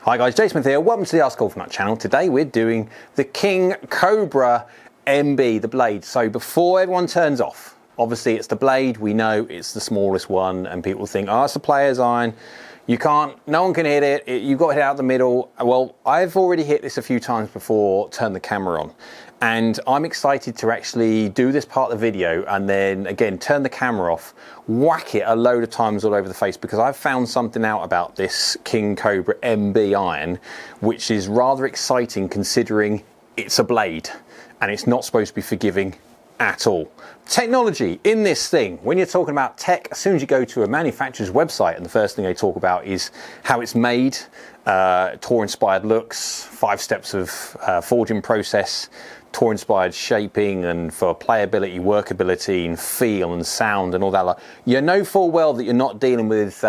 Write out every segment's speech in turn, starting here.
Hi guys, Jason Smith here. Welcome to the AskGolfNut channel. Today we're doing the King Cobra MB, the blade. So before everyone turns off, obviously it's the blade. We know it's the smallest one and people think, oh, it's a player's iron. You can't, no one can hit it. You've got to hit out the middle. Well, I've already hit this a few times before, turn the camera on. And I'm excited to actually do this part of the video and then again, turn the camera off, whack it a load of times all over the face, because I've found something out about this King Cobra MB iron, which is rather exciting considering it's a blade and it's not supposed to be forgiving at all. Technology in this thing, when you're talking about tech, as soon as you go to a manufacturer's website and the first thing they talk about is how it's made, tour inspired looks, 5 steps of forging process, tour inspired shaping, and for playability, workability and feel and sound and all that. You know full well that you're not dealing with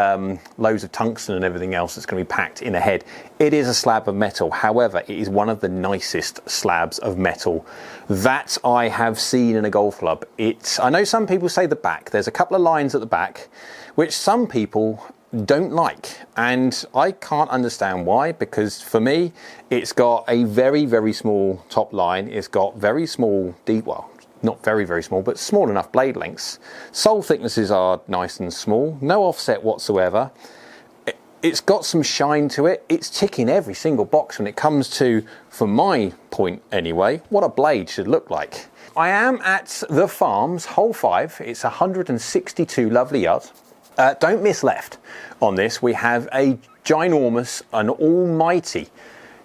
loads of tungsten and everything else that's going to be packed in a head. It is a slab of metal. However, it is one of the nicest slabs of metal that I have seen in a golf club. I know some people say the back, there's a couple of lines at the back which some people don't like, and I can't understand why, because for me it's got a very, very small top line. It's got very small, deep, well, not very, very small, but small enough blade lengths. Sole thicknesses are nice and small, no offset whatsoever. It's got some shine to it. It's ticking every single box when it comes to, from my point anyway, what a blade should look like. I am at the Farms, hole 5. It's 162 lovely yards. Don't miss left on this. We have a ginormous and almighty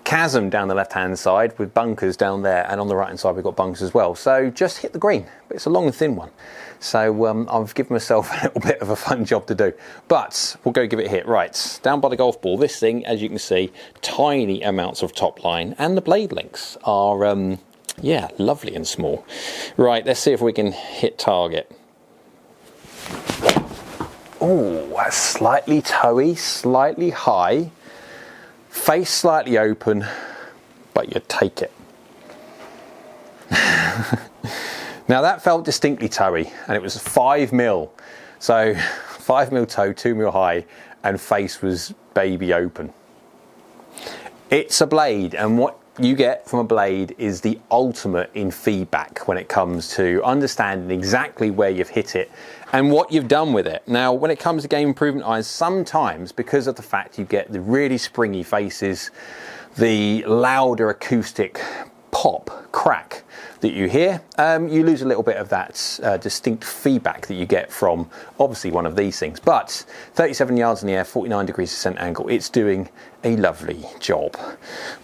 chasm down the left hand side with bunkers down there, and on the right hand side we've got bunkers as well. So just hit the green, but it's a long and thin one. So I've given myself a little bit of a fun job to do, but we'll go give it a hit. Right, down by the golf ball, this thing, as you can see, tiny amounts of top line, and the blade lengths are, yeah, lovely and small. Right, let's see if we can hit target. Oh, that's slightly toey, slightly high, face slightly open, but you take it. Now that felt distinctly toey, and it was 5 mil. So 5 mil toe, 2 mil high, and face was baby open. It's a blade, and what you get from a blade is the ultimate in feedback when it comes to understanding exactly where you've hit it and what you've done with it. Now, when it comes to game improvement irons, sometimes because of the fact you get the really springy faces, the louder acoustic pop, crack that you hear, you lose a little bit of that distinct feedback that you get from obviously one of these things. But 37 yards in the air, 49 degrees descent angle, it's doing a lovely job.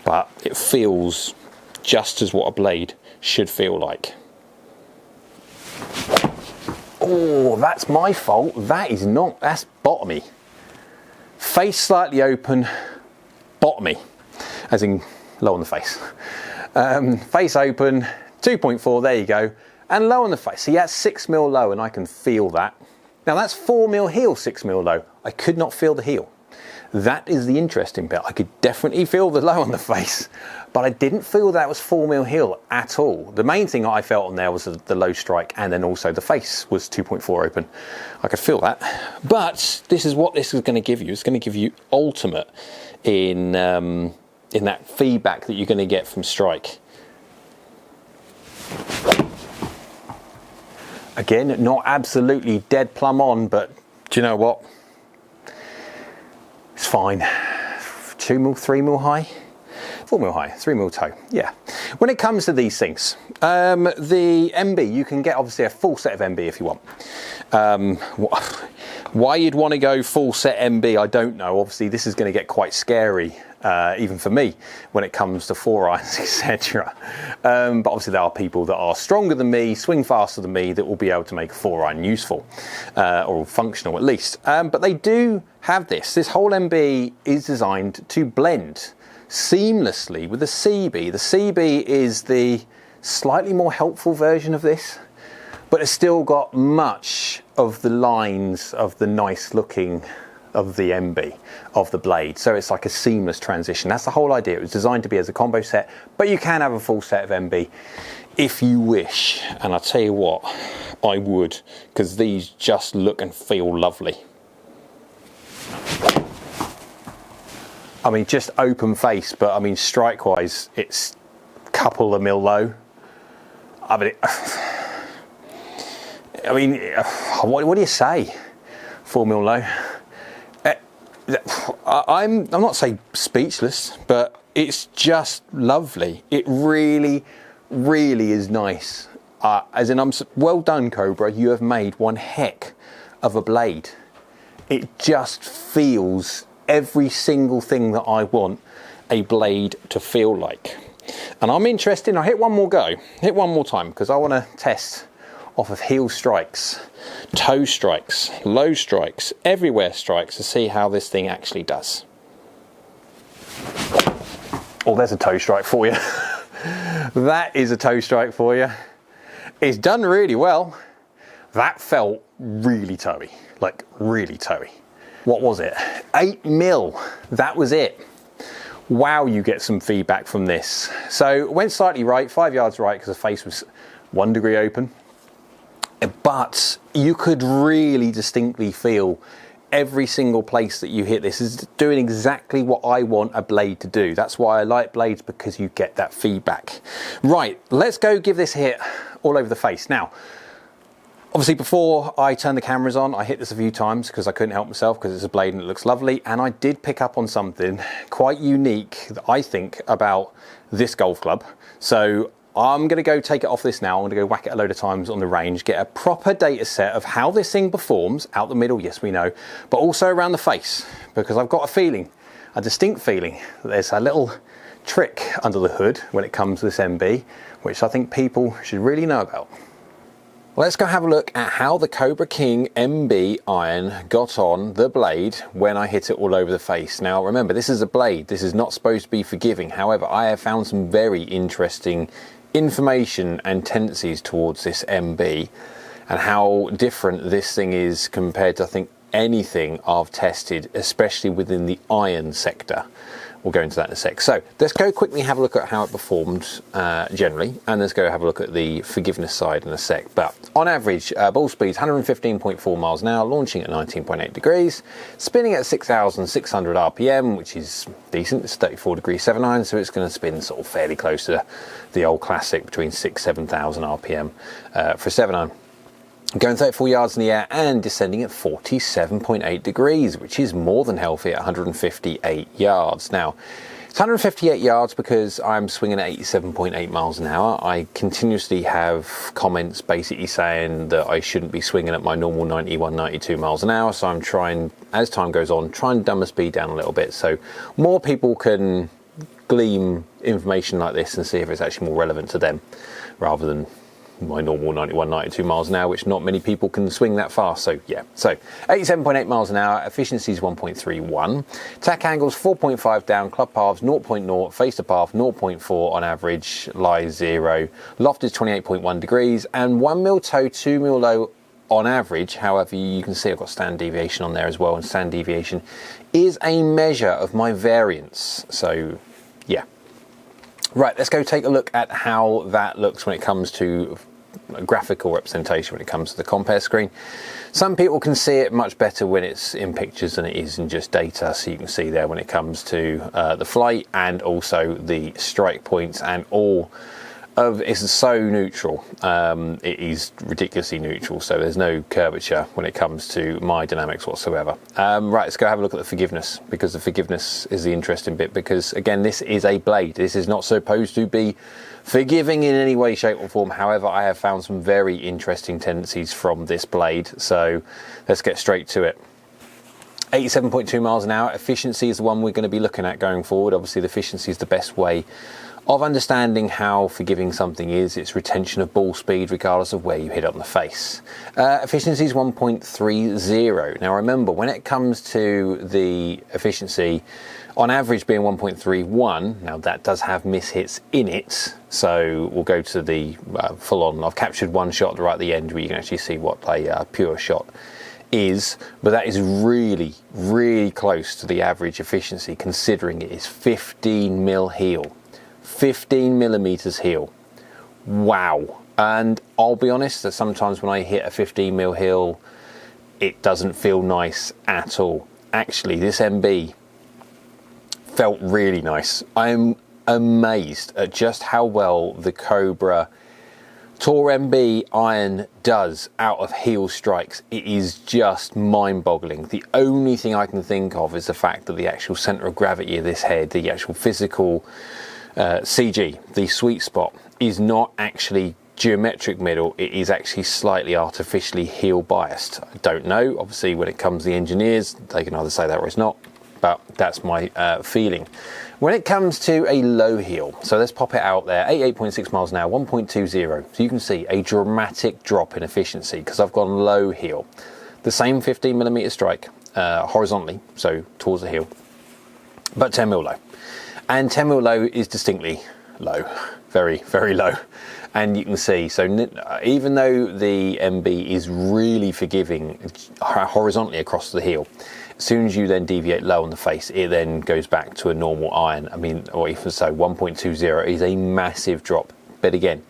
But it feels just as what a blade should feel like. Oh, that's my fault. That is not, that's bottomy. Face slightly open, bottomy, as in low on the face. Face open, 2.4, there you go, and low on the face. See, that's 6 mil low, and I can feel that. Now that's 4 mil heel, 6 mil low. I could not feel the heel. That is the interesting bit. I could definitely feel the low on the face, but I didn't feel that was 4 mil heel at all. The main thing I felt on there was the low strike, and then also the face was 2.4 open. I could feel that. But this is what this is going to give you. It's going to give you ultimate in that feedback that you're going to get from strike. Again, not absolutely dead plumb on, but do you know what? It's fine. 2 mil, 3 mil high, 4 mil high, 3 mil toe. Yeah. When it comes to these things, the MB, you can get obviously a full set of MB if you want. Why you'd want to go full set MB, I don't know. Obviously, this is going to get quite scary, even for me, when it comes to 4 irons, etc. But obviously, there are people that are stronger than me, swing faster than me, that will be able to make a 4 iron useful, or functional at least. But they do have this. This whole MB is designed to blend seamlessly with the CB. The CB is the slightly more helpful version of this, but it's still got much of the lines of the nice looking of the MB, of the blade. So it's like a seamless transition. That's the whole idea. It was designed to be as a combo set, but you can have a full set of MB if you wish. And I'll tell you what, I would, because these just look and feel lovely. I mean, just open face, but I mean, strike wise, it's a couple of mil low. I mean, what do you say? 4 mil low. I'm not saying speechless, but it's just lovely. It really, really is nice. As in, well done, Cobra. You have made one heck of a blade. It just feels every single thing that I want a blade to feel like. And I'm interested. I'll hit one more go. Hit one more time because I want to test off of heel strikes, toe strikes, low strikes, everywhere strikes to see how this thing actually does. Oh, there's a toe strike for you. That is a toe strike for you. It's done really well. That felt really toey, like really toey. What was it? 8 mil, that was it. Wow, you get some feedback from this. So went slightly right, 5 yards right because the face was 1 degree open. But you could really distinctly feel every single place that you hit. This is doing exactly what I want a blade to do. That's why I like blades, because you get that feedback. Right, let's go give this a hit all over the face. Now, obviously before I turned the cameras on, I hit this a few times because I couldn't help myself because it's a blade and it looks lovely. And I did pick up on something quite unique that I think about this golf club. So I'm going to go take it off this now. I'm going to go whack it a load of times on the range, get a proper data set of how this thing performs out the middle, yes we know, but also around the face, because I've got a feeling, a distinct feeling, that there's a little trick under the hood when it comes to this MB, which I think people should really know about. Let's go have a look at how the Cobra King MB Iron got on the blade when I hit it all over the face. Now remember, this is a blade, this is not supposed to be forgiving. However, I have found some very interesting information and tendencies towards this MB and how different this thing is compared to, I think, anything I've tested, especially within the iron sector. We'll go into that in a sec. So let's go quickly have a look at how it performed generally, and let's go have a look at the forgiveness side in a sec. But on average, ball speed's 115.4 miles an hour, launching at 19.8 degrees, spinning at 6,600 RPM, which is decent. It's 34 degrees 7 iron, so it's going to spin sort of fairly close to the old classic between 7,000 RPM for a 7 iron. Going 34 yards in the air and descending at 47.8 degrees, which is more than healthy at 158 yards. Now, it's 158 yards because I'm swinging at 87.8 miles an hour. I continuously have comments basically saying that I shouldn't be swinging at my normal 91, 92 miles an hour. So I'm trying, as time goes on, try and dumb the speed down a little bit so more people can glean information like this and see if it's actually more relevant to them rather than my normal 91, 92 miles an hour, which not many people can swing that fast. So yeah, so 87.8 miles an hour, efficiency is 1.31, tack angles 4.5 down, club paths 0.0, face to path 0.4 on average, lie 0, loft is 28.1 degrees, and 1 mil toe, 2 mil low on average. However, you can see I've got standard deviation on there as well, and standard deviation is a measure of my variance. So yeah. Right, let's go take a look at how that looks when it comes to graphical representation, when it comes to the compare screen. Some people can see it much better when it's in pictures than it is in just data, so you can see there when it comes to the flight and also the strike points and all of it's so neutral. It is ridiculously neutral, so there's no curvature when it comes to my dynamics whatsoever. Right, let's go have a look at the forgiveness, because the forgiveness is the interesting bit, because again, this is a blade. This is not supposed to be forgiving in any way, shape or form. However, I have found some very interesting tendencies from this blade, so let's get straight to it. 87.2 miles an hour, efficiency is the one we're going to be looking at going forward. Obviously the efficiency is the best way of understanding how forgiving something is. It's retention of ball speed regardless of where you hit it on the face. Efficiency is 1.30. Now remember, when it comes to the efficiency, on average being 1.31, now that does have mishits in it, so we'll go to the full on. I've captured one shot right at the end where you can actually see what a pure shot is, but that is really, really close to the average efficiency considering it is 15 mil heel. 15 millimeters heel. Wow. And I'll be honest that sometimes when I hit a 15 mil heel, it doesn't feel nice at all. Actually, this MB felt really nice. I'm amazed at just how well the Cobra Tour MB Iron does out of heel strikes. It is just mind-boggling. The only thing I can think of is the fact that the actual centre of gravity of this head, the actual physical CG, the sweet spot, is not actually geometric middle. It is actually slightly artificially heel biased. I don't know. Obviously, when it comes to the engineers, they can either say that or it's not. But that's my feeling. When it comes to a low heel, so let's pop it out there, 88.6 miles an hour, 1.20. So you can see a dramatic drop in efficiency because I've gone low heel. The same 15mm strike horizontally, so towards the heel, but 10mm low. And 10mm low is distinctly low, very, very low. And you can see, so even though the MB is really forgiving horizontally across the heel, as soon as you then deviate low on the face, it then goes back to a normal iron. I mean, or even so, 1.20 is a massive drop. But again,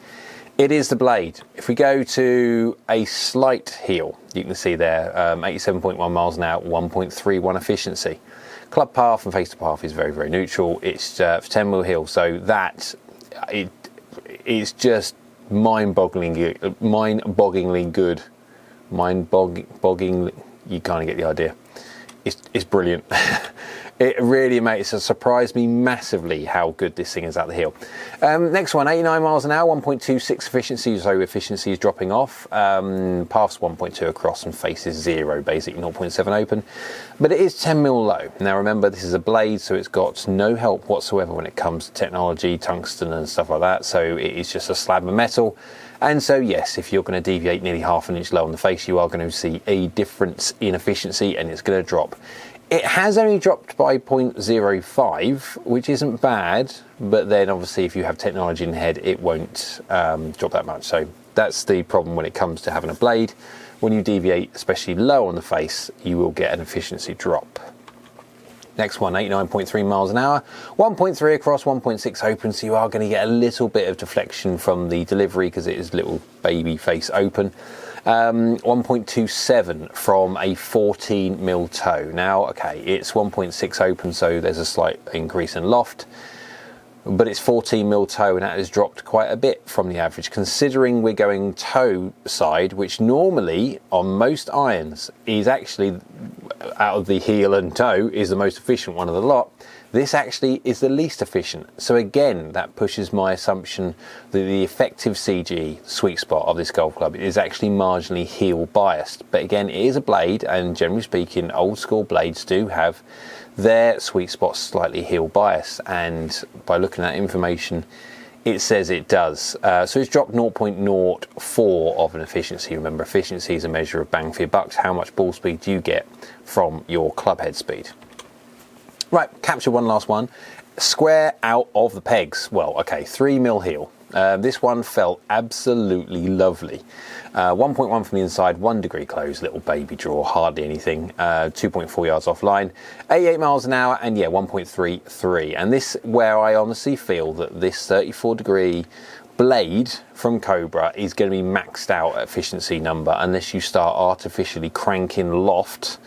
it is the blade. If we go to a slight heel, you can see there, 87.1 miles an hour, 1.31 efficiency. Club path and face to path is very, very neutral. It's 10mm heel, so that it is just mind-bogglingly good. Mind-bogglingly, you kind of get the idea. It's brilliant. It really surprised me massively how good this thing is at the heel. Next one, 89 miles an hour, 1.26 efficiency, so efficiency is dropping off. Path's 1.2 across and face is 0, basic 0.7 open. But it is 10mm low. Now remember, this is a blade, so it's got no help whatsoever when it comes to technology, tungsten and stuff like that. So it is just a slab of metal. And so yes, if you're going to deviate nearly half an inch low on the face, you are going to see a difference in efficiency and it's going to drop. It has only dropped by 0.05, which isn't bad, but then obviously if you have technology in the head, it won't drop that much. So that's the problem when it comes to having a blade. When you deviate, especially low on the face, you will get an efficiency drop. Next one, 89.3 miles an hour, 1.3 across, 1.6 open, so you are going to get a little bit of deflection from the delivery because it is little baby face open. 1.27 from a 14mm toe. Now, okay, it's 1.6 open, so there's a slight increase in loft, but it's 14mm toe, and that has dropped quite a bit from the average, considering we're going toe side, which normally on most irons is actually, out of the heel and toe, is the most efficient one of the lot. This actually is the least efficient. So again, that pushes my assumption that the effective CG sweet spot of this golf club is actually marginally heel biased. But again, it is a blade, and generally speaking, old school blades do have their sweet spot slightly heel biased. And by looking at information, it says it does. So it's dropped 0.04 of an efficiency. Remember, efficiency is a measure of bang for your bucks. How much ball speed do you get from your club head speed? Right, capture one last one. Square out of the pegs. Well, okay, 3mm heel. This one felt absolutely lovely. 1.1 from the inside, 1 degree close, little baby draw, hardly anything. 2.4 yards offline, 88 miles an hour, and yeah, 1.33. And this, where I honestly feel that this 34 degree blade from Cobra is going to be maxed out at efficiency number unless you start artificially cranking loft.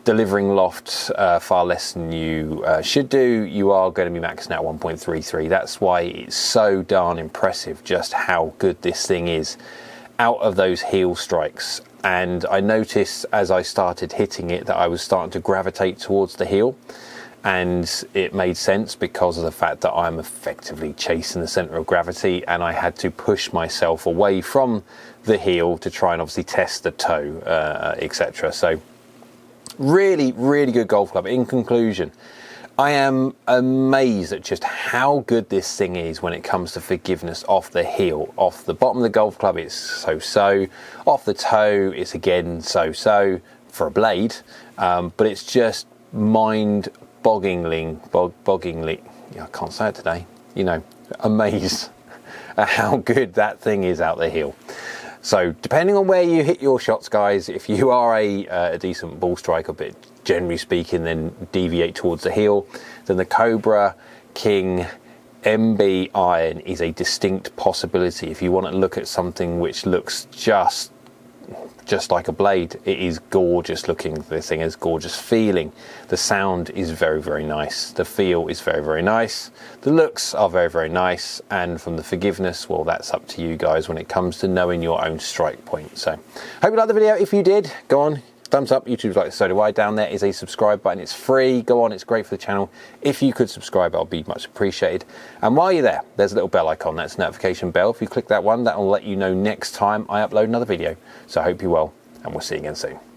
Delivering loft far less than you should do, you are going to be maxing out 1.33. That's why it's so darn impressive just how good this thing is out of those heel strikes. And I noticed as I started hitting it that I was starting to gravitate towards the heel, and it made sense because of the fact that I'm effectively chasing the center of gravity, and I had to push myself away from the heel to try and obviously test the toe, etc. So really, really good golf club. In conclusion, I am amazed at just how good this thing is when it comes to forgiveness off the heel. Off the bottom of the golf club, it's so-so. Off the toe, it's again so-so for a blade. But it's just mind-bogglingly, I can't say it today, amazed at how good that thing is out the heel. So depending on where you hit your shots, guys, if you are a decent ball striker, but generally speaking, then deviate towards the heel, then the Cobra King MB Iron is a distinct possibility. If you want to look at something which looks just just like a blade. It is gorgeous looking. This thing is gorgeous feeling. The sound is very, very nice. The feel is very, very nice. The looks are very, very nice. And from the forgiveness, well, that's up to you guys when it comes to knowing your own strike point. So hope you liked the video. If you did, go on, thumbs up. YouTube's like, so do I. Down there is a subscribe button. It's free. Go on, it's great for the channel. If you could subscribe, I'll be much appreciated. And while you're there, there's a little bell icon. That's a notification bell. If you click that one, that will let you know next time I upload another video. So I hope you're well, and we'll see you again soon.